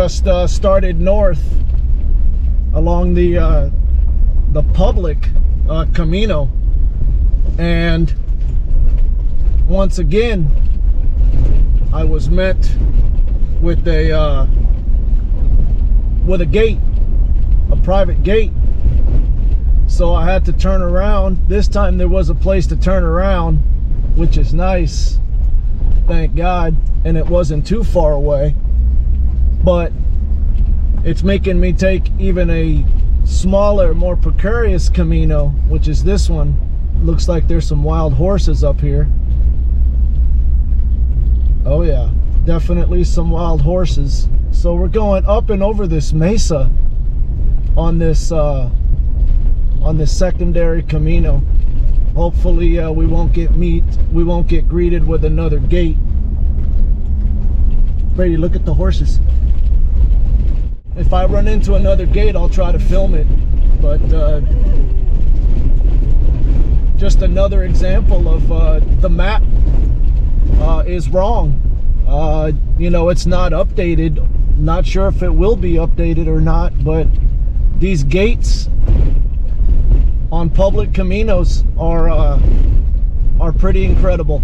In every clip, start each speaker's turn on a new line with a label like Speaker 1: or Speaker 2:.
Speaker 1: just started north along the public Camino, and once again I was met with a gate, a private gate. So I had to turn around. This time there was a place to turn around, which is nice, thank God, and it wasn't too far away. But it's making me take even a smaller, more precarious Camino, which is this one. Looks like there's some wild horses up here. Oh yeah, definitely some wild horses. So we're going up and over this mesa on this secondary Camino. Hopefully we won't get greeted with another gate. Brady, look at the horses. If I run into another gate, I'll try to film it, but just another example of the map is wrong. You know, it's not updated. Not sure if it will be updated or not, but these gates on public Caminos are pretty incredible.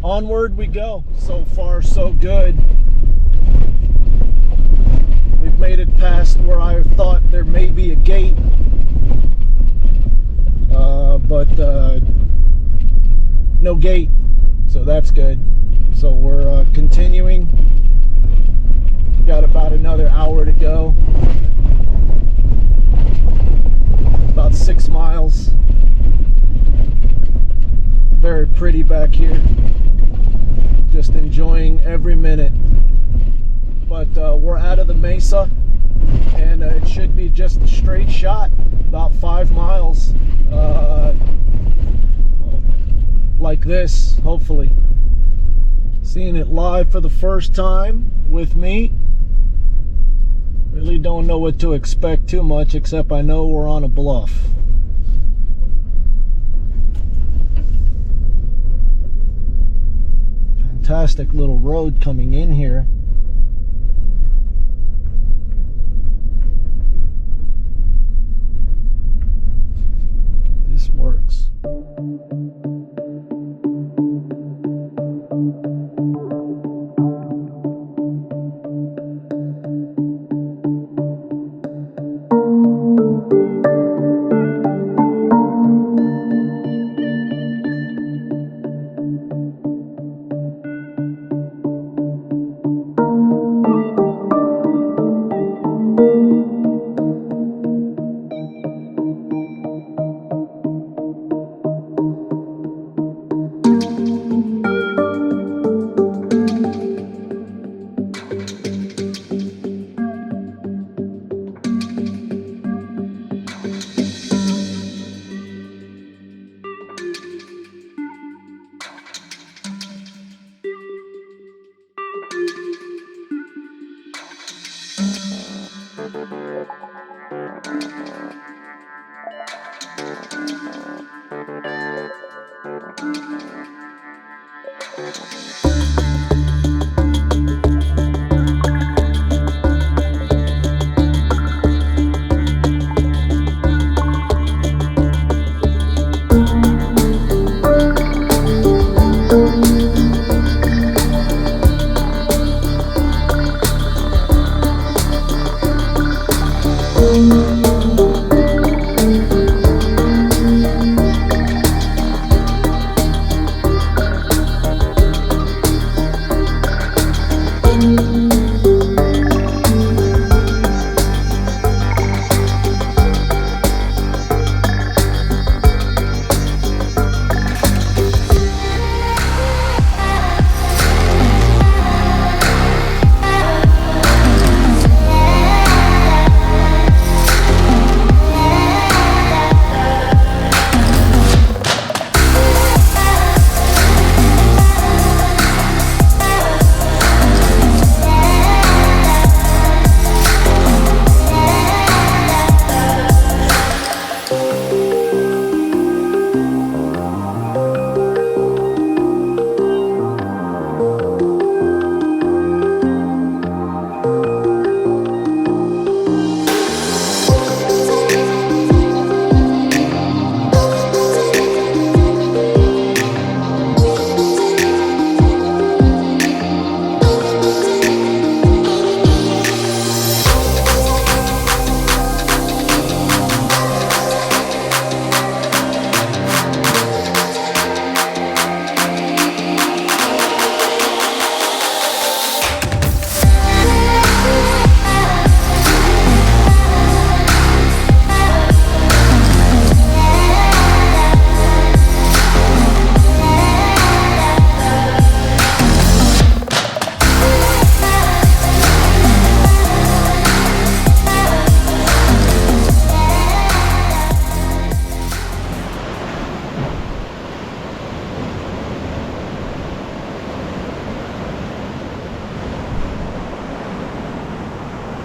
Speaker 1: Onward we go. So far, so good. We've made it past where I thought there may be a gate, but no gate, so that's good. So we're continuing. Got about another hour to go. About 6 miles. Very pretty back here. Just enjoying every minute. But we're out of the mesa, and it should be just a straight shot, about 5 miles, like this, hopefully. Seeing it live for the first time with me. Really don't know what to expect too much, except I know we're on a bluff. Fantastic little road coming in here. This works.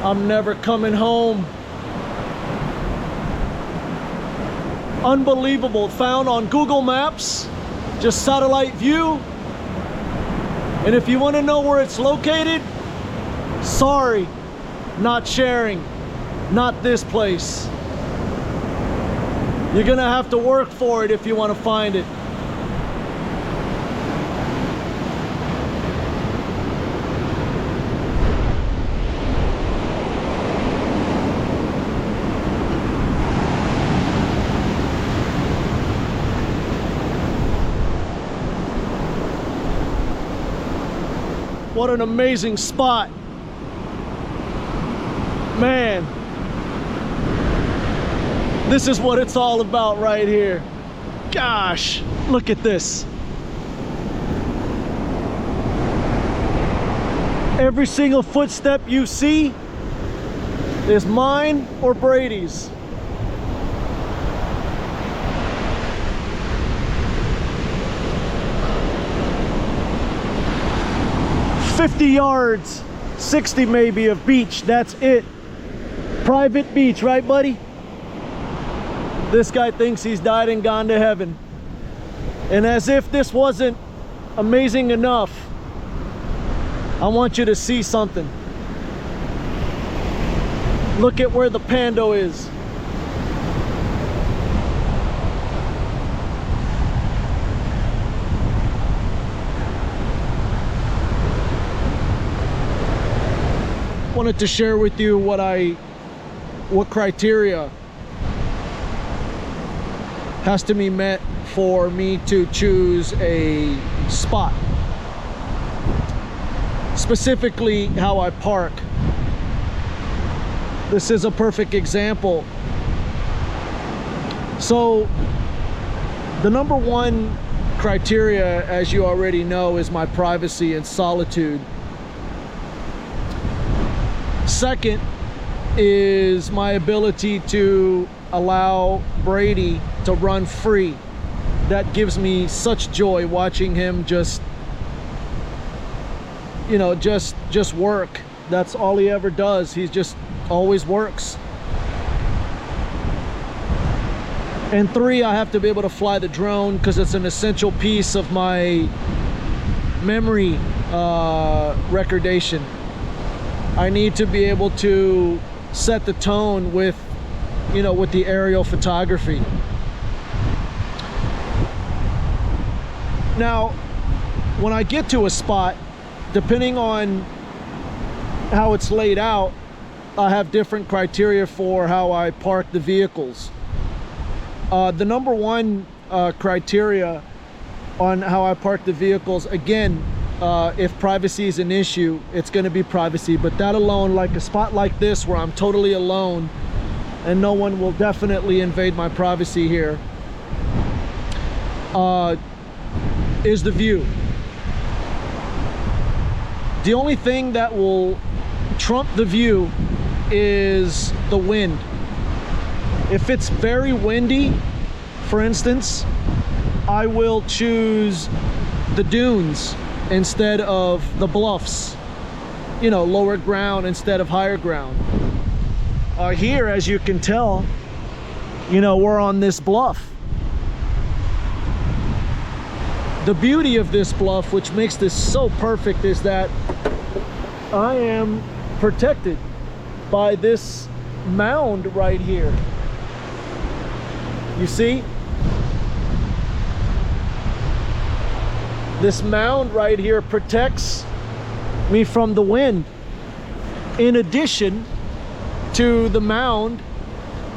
Speaker 1: I'm never coming home. Unbelievable. Found on Google Maps, just satellite view. And if you want to know where it's located, sorry, not sharing, not this place. You're gonna have to work for it if you want to find it. What an amazing spot. Man, this is what it's all about right here. Gosh, look at this. Every single footstep you see is mine or Brady's. "50 yards, 60 maybe of beach, that's it. Private beach, right buddy?" This guy thinks he's died and gone to heaven. And as if this wasn't amazing enough, I want you to see something. Look at where the Pando is. Wanted to share with you what criteria has to be met for me to choose a spot. Specifically, how I park. This is a perfect example. So, the number one criteria, as you already know, is my privacy and solitude. Second is my ability to allow Brady to run free. That gives me such joy watching him just, you know, just work. That's all he ever does. He just always works. And three, I have to be able to fly the drone because it's an essential piece of my memory recordation. I need to be able to set the tone with, you know, with the aerial photography. Now, when I get to a spot, depending on how it's laid out, I have different criteria for how I park the vehicles. The number one criteria on how I park the vehicles, again, if privacy is an issue, it's going to be privacy. But that alone, like a spot like this where I'm totally alone and no one will definitely invade my privacy here, is the view. The only thing that will trump the view is the wind. If it's very windy, for instance, I will choose the dunes instead of the bluffs, you know, lower ground instead of higher ground. Here, as you can tell, you know, we're on this bluff. The beauty of this bluff, which makes this so perfect, is that I am protected by this mound right here. You see? This mound right here protects me from the wind. In addition to the mound,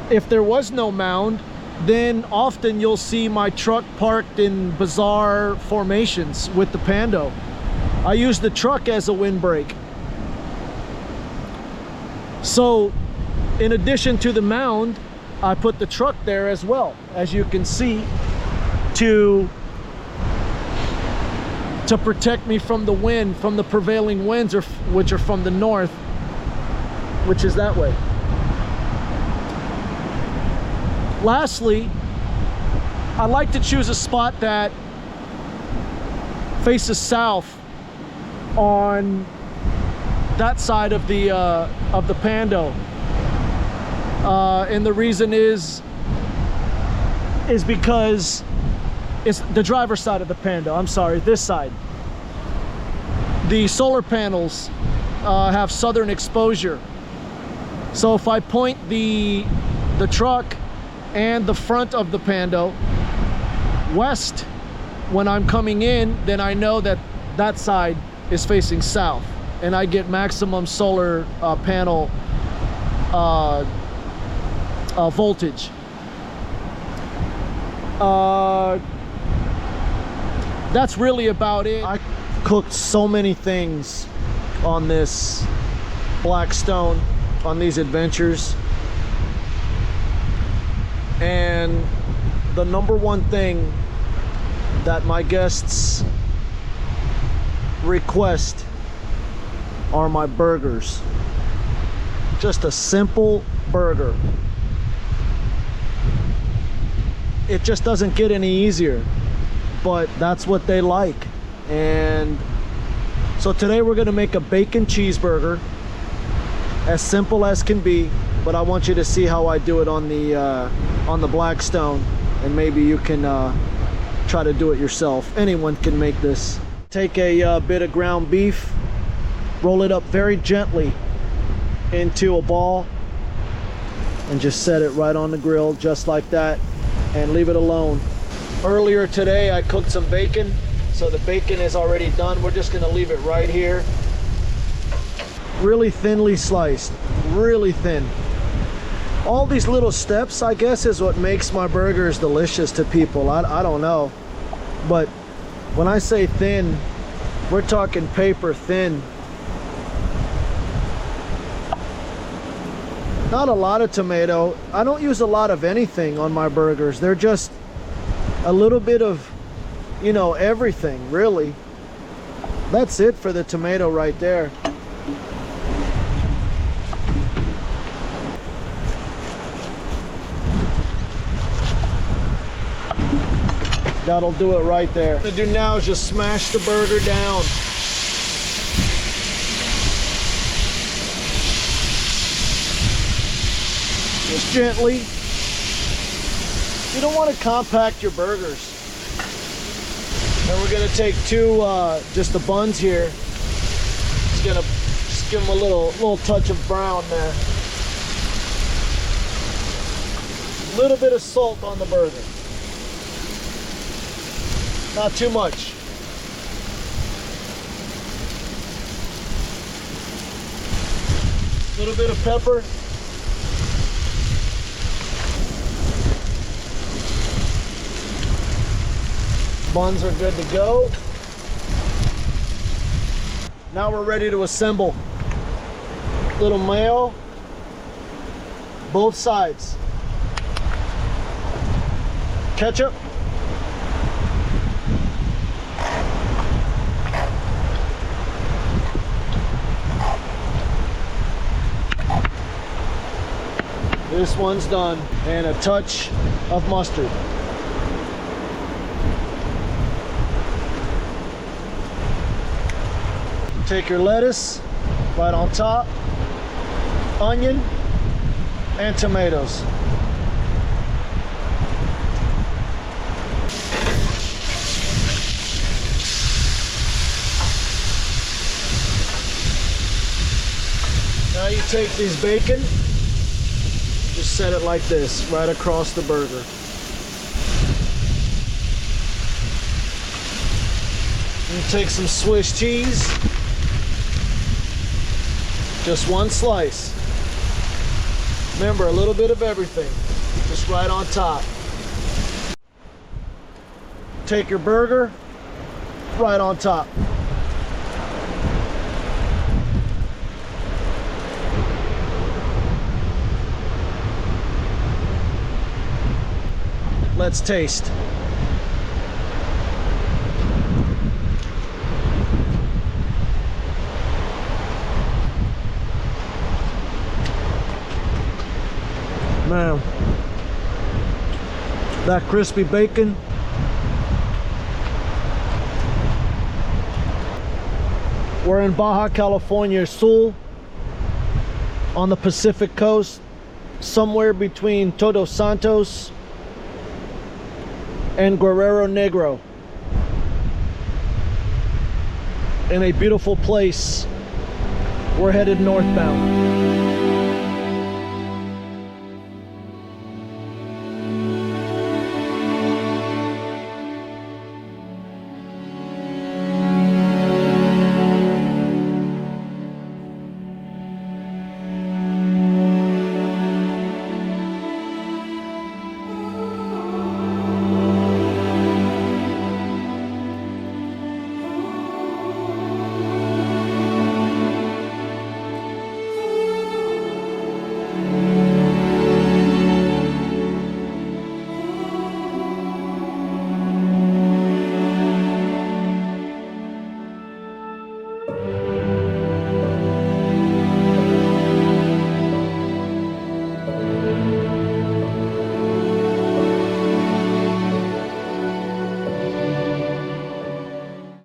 Speaker 1: if there was no mound, then often you'll see my truck parked in bizarre formations with the Pando. I use the truck as a windbreak. So, in addition to the mound, I put the truck there as well, as you can see, to protect me from the wind, from the prevailing winds, which are from the north, which is that way. Lastly, I like to choose a spot that faces south on that side of the Pando. And the reason is because it's the driver's side of the Pando. I'm sorry, this side. The solar panels have southern exposure. So if I point the truck and the front of the Pando west when I'm coming in, then I know that that side is facing south, and I get maximum solar panel voltage. That's really about it. I cooked so many things on this black stone, on these adventures, and the number one thing that my guests request are my burgers. Just a simple burger. It just doesn't get any easier, but that's what they like. And so today we're gonna make a bacon cheeseburger, as simple as can be, but I want you to see how I do it on the Blackstone, and maybe you can try to do it yourself. Anyone can make this. Take a bit of ground beef, roll it up very gently into a ball, and just set it right on the grill just like that, and leave it alone. Earlier today I cooked some bacon, so the bacon is already done. We're just gonna leave it right here. Really thinly sliced, really thin. All these little steps, I guess, is what makes my burgers delicious to people. I don't know, but when I say thin, we're talking paper thin. Not a lot of tomato. I don't use a lot of anything on my burgers. They're just a little bit of, you know, everything, really. That's it for the tomato right there. That'll do it right there. What I'm gonna do now is just smash the burger down. Just gently. You don't want to compact your burgers. And we're gonna take two, just the buns here. Just give them a little touch of brown there. A little bit of salt on the burger. Not too much. A little bit of pepper. Buns are good to go. Now we're ready to assemble. Little mayo, both sides. Ketchup. This one's done. And a touch of mustard. Take your lettuce right on top, onion, and tomatoes. Now you take these bacon, just set it like this, right across the burger. You take some Swiss cheese. Just one slice. Remember, a little bit of everything, just right on top. Take your burger, right on top. Let's taste. Man, that crispy bacon, We're in Baja California Sur on the Pacific coast, somewhere between Todos Santos and Guerrero Negro, in a beautiful place. We're headed northbound.